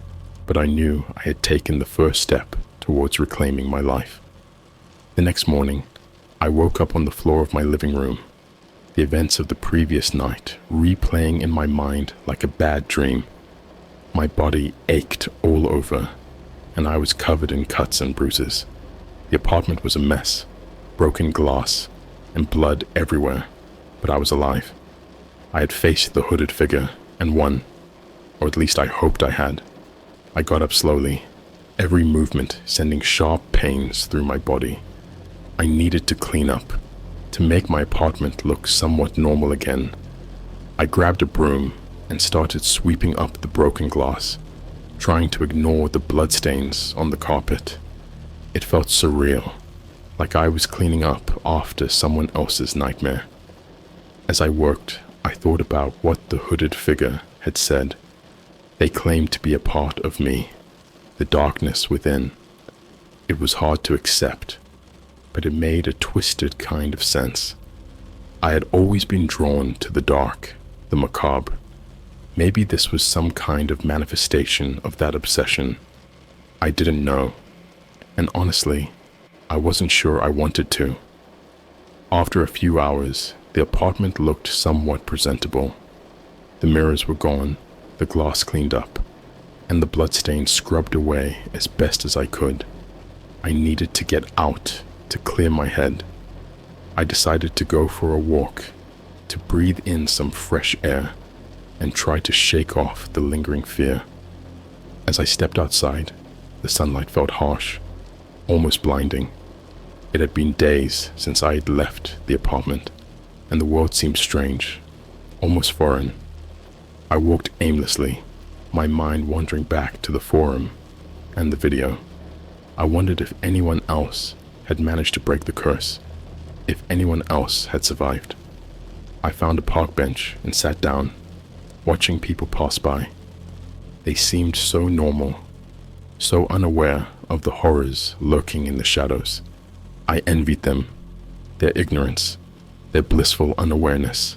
but I knew I had taken the first step towards reclaiming my life. The next morning, I woke up on the floor of my living room, the events of the previous night replaying in my mind like a bad dream. My body ached all over, and I was covered in cuts and bruises. The apartment was a mess, broken glass, and blood everywhere, but I was alive. I had faced the hooded figure and won, or at least I hoped I had. I got up slowly, every movement sending sharp pains through my body. I needed to clean up, to make my apartment look somewhat normal again. I grabbed a broom and started sweeping up the broken glass, trying to ignore the bloodstains on the carpet. It felt surreal, like I was cleaning up after someone else's nightmare. As I worked, I thought about what the hooded figure had said. They claimed to be a part of me, the darkness within. It was hard to accept, but it made a twisted kind of sense. I had always been drawn to the dark, the macabre. Maybe this was some kind of manifestation of that obsession. I didn't know, and honestly, I wasn't sure I wanted to. After a few hours, the apartment looked somewhat presentable. The mirrors were gone, the glass cleaned up, and the bloodstains scrubbed away as best as I could. I needed to get out to clear my head. I decided to go for a walk, to breathe in some fresh air, and try to shake off the lingering fear. As I stepped outside, the sunlight felt harsh, almost blinding. It had been days since I had left the apartment, and the world seemed strange, almost foreign. I walked aimlessly, my mind wandering back to the forum and the video. I wondered if anyone else had managed to break the curse, if anyone else had survived. I found a park bench and sat down, watching people pass by. They seemed so normal, so unaware of the horrors lurking in the shadows. I envied them, their ignorance, their blissful unawareness.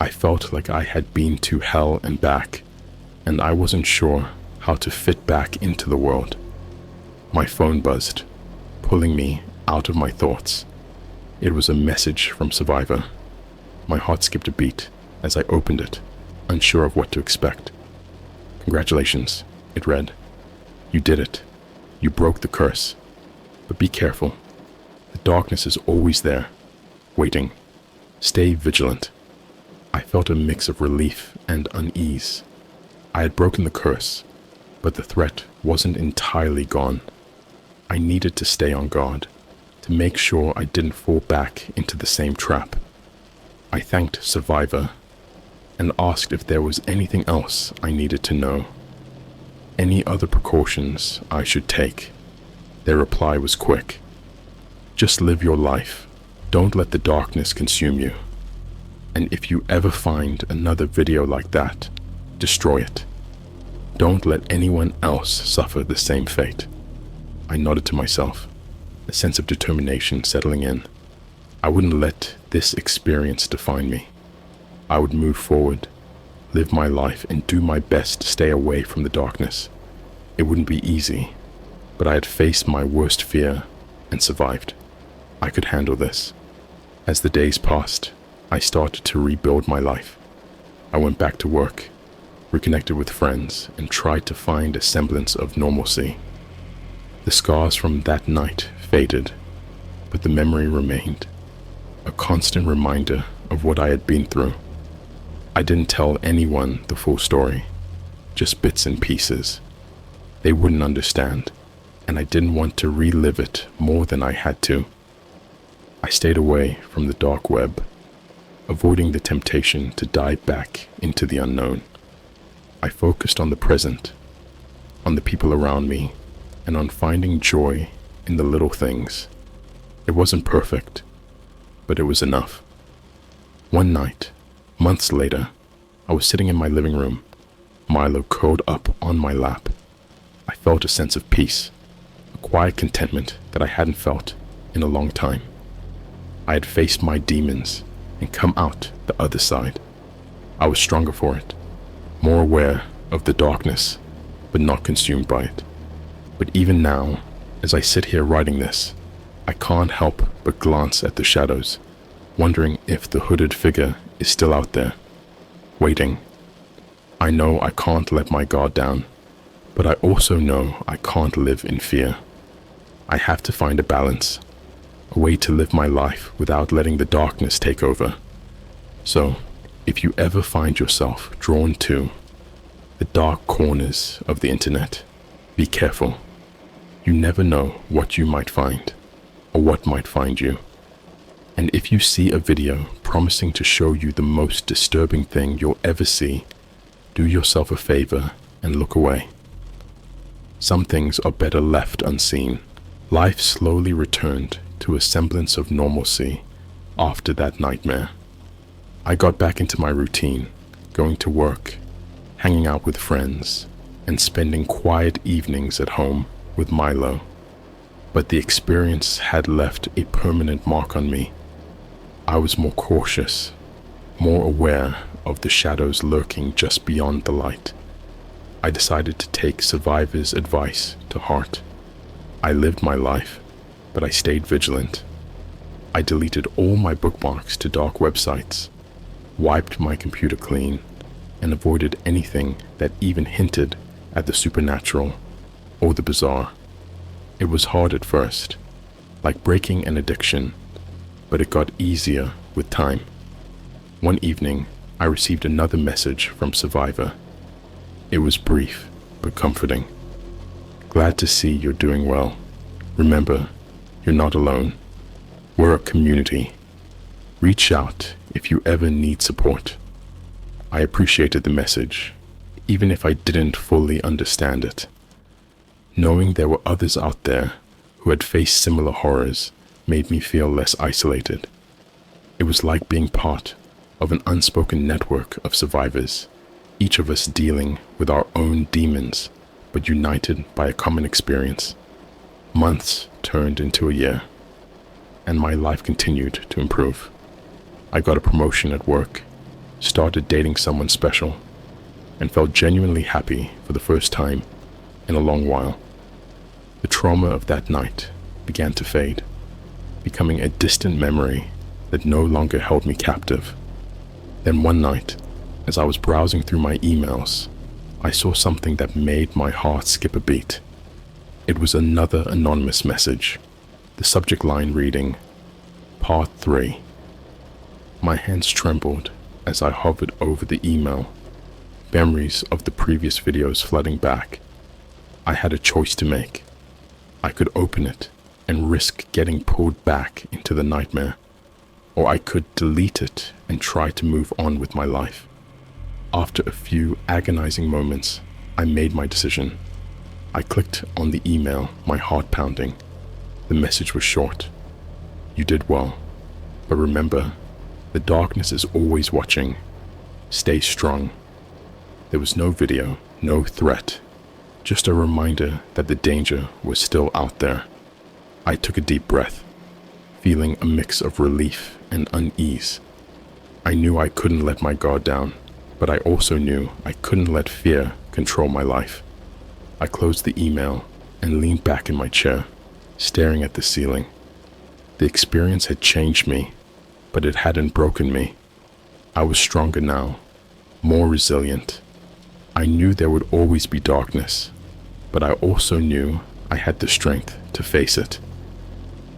I felt like I had been to hell and back, and I wasn't sure how to fit back into the world. My phone buzzed, pulling me out of my thoughts. It was a message from Survivor. My heart skipped a beat as I opened it, unsure of what to expect. "Congratulations," it read. "You did it. You broke the curse. But be careful. The darkness is always there, waiting. Stay vigilant." I felt a mix of relief and unease. I had broken the curse, but the threat wasn't entirely gone. I needed to stay on guard, to make sure I didn't fall back into the same trap. I thanked Survivor and asked if there was anything else I needed to know, any other precautions I should take. Their reply was quick. "Just live your life. Don't let the darkness consume you. And if you ever find another video like that, destroy it. Don't let anyone else suffer the same fate." I nodded to myself, a sense of determination settling in. I wouldn't let this experience define me. I would move forward, live my life, and do my best to stay away from the darkness. It wouldn't be easy, but I had faced my worst fear and survived. I could handle this. As the days passed, I started to rebuild my life. I went back to work, reconnected with friends, and tried to find a semblance of normalcy. The scars from that night faded, but the memory remained, a constant reminder of what I had been through. I didn't tell anyone the full story, just bits and pieces. They wouldn't understand, and I didn't want to relive it more than I had to. I stayed away from the dark web, avoiding the temptation to dive back into the unknown. I focused on the present, on the people around me, and on finding joy in the little things. It wasn't perfect, but it was enough. One night, months later, I was sitting in my living room, Milo curled up on my lap. I felt a sense of peace, a quiet contentment that I hadn't felt in a long time. I had faced my demons and come out the other side. I was stronger for it, more aware of the darkness, but not consumed by it. But even now, as I sit here writing this, I can't help but glance at the shadows, wondering if the hooded figure is still out there, waiting. I know I can't let my guard down, but I also know I can't live in fear. I have to find a balance, a way to live my life without letting the darkness take over. So, if you ever find yourself drawn to the dark corners of the internet, be careful. You never know what you might find, or what might find you. And if you see a video promising to show you the most disturbing thing you'll ever see, do yourself a favor and look away. Some things are better left unseen. Life slowly returned to a semblance of normalcy after that nightmare. I got back into my routine, going to work, hanging out with friends, and spending quiet evenings at home with Milo. But the experience had left a permanent mark on me. I was more cautious, more aware of the shadows lurking just beyond the light. I decided to take survivors' advice to heart. I lived my life, but I stayed vigilant. I deleted all my bookmarks to dark websites, wiped my computer clean, and avoided anything that even hinted at the supernatural or the bizarre. It was hard at first, like breaking an addiction, but it got easier with time. One evening, I received another message from Survivor. It was brief, but comforting. Glad to see you're doing well. Remember, you're not alone. We're a community. Reach out if you ever need support. I appreciated the message, even if I didn't fully understand it. Knowing there were others out there who had faced similar horrors made me feel less isolated. It was like being part of an unspoken network of survivors, each of us dealing with our own demons, but united by a common experience. Months turned into a year, and my life continued to improve. I got a promotion at work, started dating someone special, and felt genuinely happy for the first time in a long while. The trauma of that night began to fade, becoming a distant memory that no longer held me captive. Then one night, as I was browsing through my emails, I saw something that made my heart skip a beat. It was another anonymous message, the subject line reading, Part 3. My hands trembled as I hovered over the email, memories of the previous videos flooding back. I had a choice to make. I could open it and risk getting pulled back into the nightmare, or I could delete it and try to move on with my life. After a few agonizing moments, I made my decision. I clicked on the email, my heart pounding. The message was short. You did well, but remember, the darkness is always watching. Stay strong. There was no video, no threat, just a reminder that the danger was still out there. I took a deep breath, feeling a mix of relief and unease. I knew I couldn't let my guard down, but I also knew I couldn't let fear control my life. I closed the email and leaned back in my chair, staring at the ceiling. The experience had changed me, but it hadn't broken me. I was stronger now, more resilient. I knew there would always be darkness, but I also knew I had the strength to face it.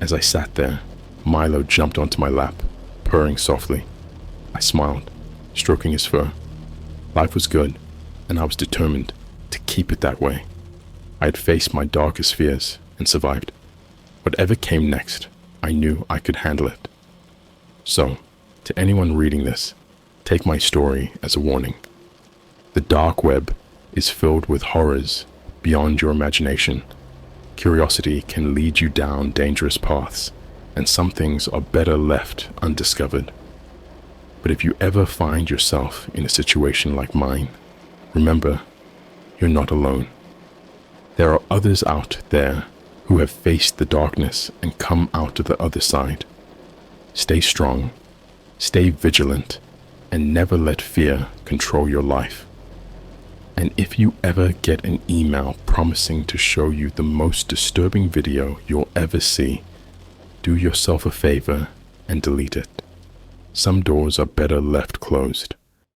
As I sat there, Milo jumped onto my lap, purring softly. I smiled, stroking his fur. Life was good, and I was determined to keep it that way. I had faced my darkest fears and survived. Whatever came next, I knew I could handle it. So, to anyone reading this, take my story as a warning. The dark web is filled with horrors beyond your imagination. Curiosity can lead you down dangerous paths, and some things are better left undiscovered. But if you ever find yourself in a situation like mine, remember, you're not alone. There are others out there who have faced the darkness and come out to the other side. Stay strong, stay vigilant, and never let fear control your life. And if you ever get an email promising to show you the most disturbing video you'll ever see, do yourself a favor and delete it. Some doors are better left closed.